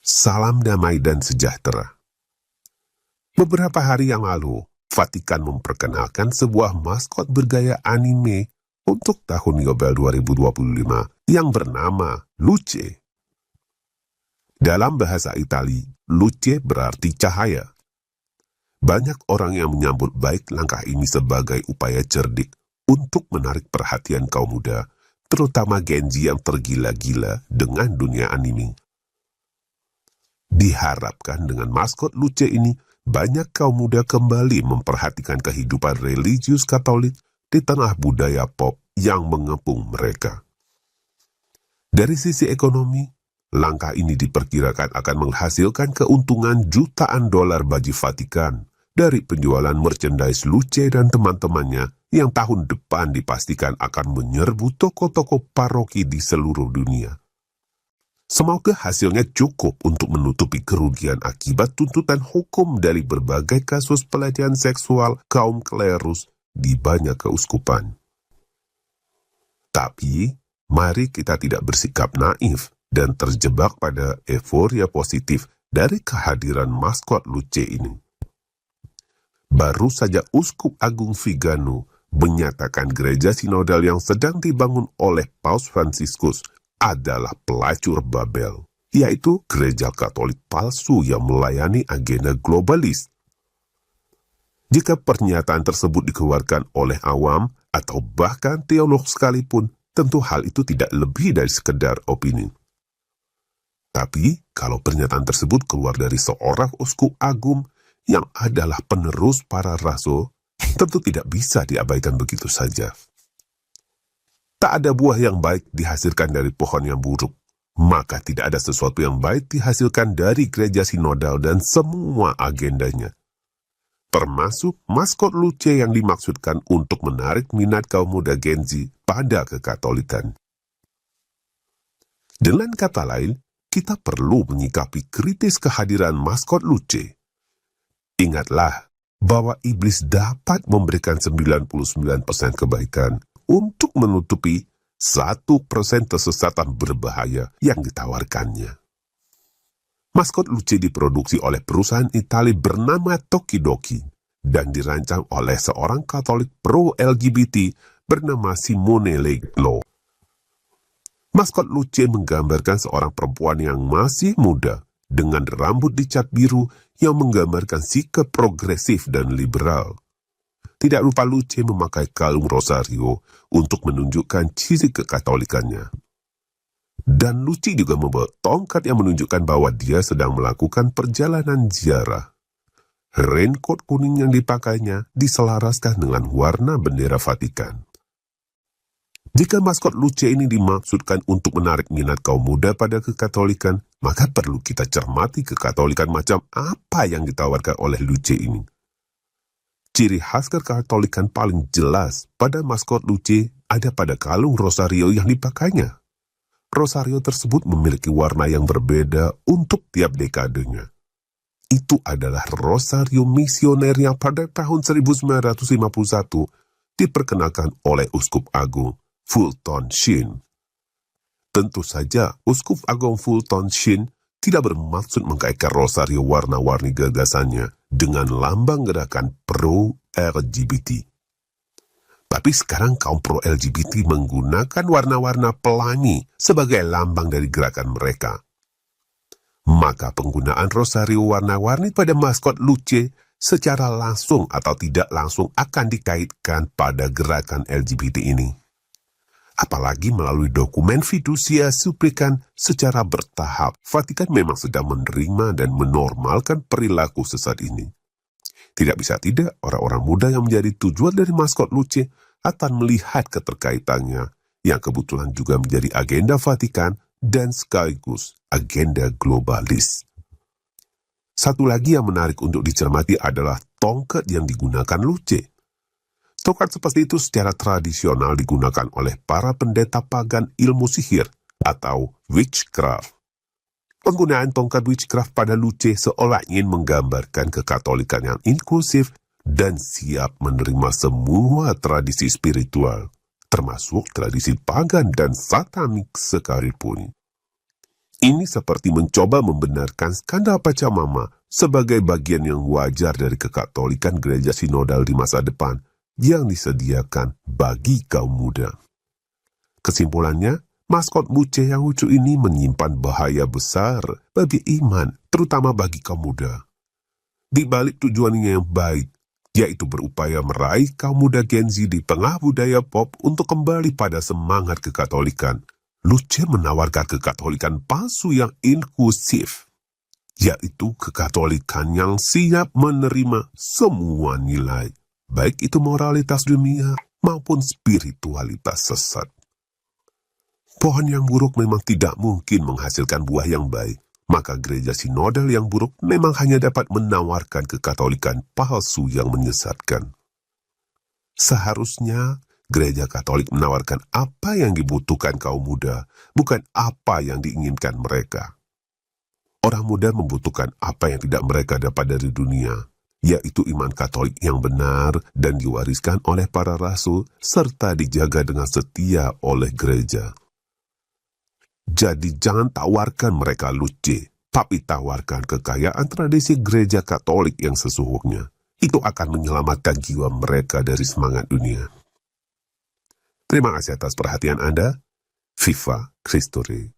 Salam damai dan sejahtera. Beberapa hari yang lalu, Vatikan memperkenalkan sebuah maskot bergaya anime untuk tahun Yobel 2025 yang bernama Luce. Dalam bahasa Itali, Luce berarti cahaya. Banyak orang yang menyambut baik langkah ini sebagai upaya cerdik untuk menarik perhatian kaum muda, terutama Gen Z yang tergila-gila dengan dunia anime. Diharapkan dengan maskot Luce ini, banyak kaum muda kembali memperhatikan kehidupan religius Katolik di tengah budaya pop yang mengepung mereka. Dari sisi ekonomi, langkah ini diperkirakan akan menghasilkan keuntungan jutaan dolar bagi Vatikan dari penjualan merchandise Luce dan teman-temannya yang tahun depan dipastikan akan menyerbu toko-toko paroki di seluruh dunia. Semoga hasilnya cukup untuk menutupi kerugian akibat tuntutan hukum dari berbagai kasus pelecehan seksual kaum klerus di banyak keuskupan. Tapi, mari kita tidak bersikap naif dan terjebak pada euforia positif dari kehadiran maskot Luce ini. Baru saja Uskup Agung Vigano menyatakan gereja sinodal yang sedang dibangun oleh Paus Fransiskus adalah pelacur Babel, yaitu gereja Katolik palsu yang melayani agenda globalis. Jika pernyataan tersebut dikeluarkan oleh awam atau bahkan teolog sekalipun, tentu hal itu tidak lebih dari sekedar opini. Tapi, kalau pernyataan tersebut keluar dari seorang uskup agung yang adalah penerus para rasul, tentu tidak bisa diabaikan begitu saja. Tak ada buah yang baik dihasilkan dari pohon yang buruk, maka tidak ada sesuatu yang baik dihasilkan dari gereja sinodal dan semua agendanya. Termasuk maskot Luce yang dimaksudkan untuk menarik minat kaum muda Gen Z pada kekatolikan. Dengan kata lain, kita perlu menyikapi kritis kehadiran maskot Luce. Ingatlah bahwa iblis dapat memberikan 99% kebaikan untuk menutupi 1% kesesatan berbahaya yang ditawarkannya. Maskot Luce diproduksi oleh perusahaan Italia bernama Tokidoki dan dirancang oleh seorang Katolik pro-LGBT bernama Simone Leglo. Maskot Luce menggambarkan seorang perempuan yang masih muda dengan rambut dicat biru yang menggambarkan sikap progresif dan liberal. Tidak lupa Luce memakai kalung rosario untuk menunjukkan ciri kekatolikannya. Dan Luce juga membawa tongkat yang menunjukkan bahwa dia sedang melakukan perjalanan ziarah. Raincoat kuning yang dipakainya diselaraskan dengan warna bendera Vatikan. Jika maskot Luce ini dimaksudkan untuk menarik minat kaum muda pada kekatolikan, maka perlu kita cermati kekatolikan macam apa yang ditawarkan oleh Luce ini. Ciri khas kekatolikan paling jelas pada maskot Luce ada pada kalung rosario yang dipakainya. Rosario tersebut memiliki warna yang berbeda untuk tiap dekadenya. Itu adalah rosario misioner yang pada tahun 1951 diperkenalkan oleh Uskup Agung Fulton Sheen. Tentu saja, Uskup Agung Fulton Sheen tidak bermaksud mengkaitkan rosario warna-warni gagasannya dengan lambang gerakan pro-LGBT. Tapi sekarang kaum pro-LGBT menggunakan warna-warna pelangi sebagai lambang dari gerakan mereka. Maka penggunaan rosario warna-warni pada maskot Luce secara langsung atau tidak langsung akan dikaitkan pada gerakan LGBT ini. Apalagi melalui dokumen Fiducia Supplicans secara bertahap, Vatikan memang sedang menerima dan menormalkan perilaku sesat ini. Tidak bisa tidak, orang-orang muda yang menjadi tujuan dari maskot Luce akan melihat keterkaitannya, yang kebetulan juga menjadi agenda Vatikan dan sekaligus agenda globalis. Satu lagi yang menarik untuk dicermati adalah tongkat yang digunakan Luce. Tongkat seperti itu secara tradisional digunakan oleh para pendeta pagan ilmu sihir atau witchcraft. Penggunaan tongkat witchcraft pada Luce seolah ingin menggambarkan kekatolikan yang inklusif dan siap menerima semua tradisi spiritual, termasuk tradisi pagan dan satanik sekalipun. Ini seperti mencoba membenarkan skandal Pachamama sebagai bagian yang wajar dari kekatolikan gereja sinodal di masa depan yang disediakan bagi kaum muda. Kesimpulannya, maskot Muce yang lucu ini menyimpan bahaya besar bagi iman, terutama bagi kaum muda. Di balik tujuannya yang baik, yaitu berupaya meraih kaum muda Gen Z di tengah budaya pop untuk kembali pada semangat kekatolikan, Luce menawarkan kekatolikan palsu yang inklusif, yaitu kekatolikan yang siap menerima semua nilai, baik itu moralitas dunia maupun spiritualitas sesat. Pohon yang buruk memang tidak mungkin menghasilkan buah yang baik, maka gereja sinodal yang buruk memang hanya dapat menawarkan kekatolikan palsu yang menyesatkan. Seharusnya gereja Katolik menawarkan apa yang dibutuhkan kaum muda, bukan apa yang diinginkan mereka. Orang muda membutuhkan apa yang tidak mereka dapat dari dunia, yaitu iman Katolik yang benar dan diwariskan oleh para rasul, serta dijaga dengan setia oleh gereja. Jadi jangan tawarkan mereka lucu, tapi tawarkan kekayaan tradisi gereja Katolik yang sesungguhnya. Itu akan menyelamatkan jiwa mereka dari semangat dunia. Terima kasih atas perhatian Anda. Viva Christori.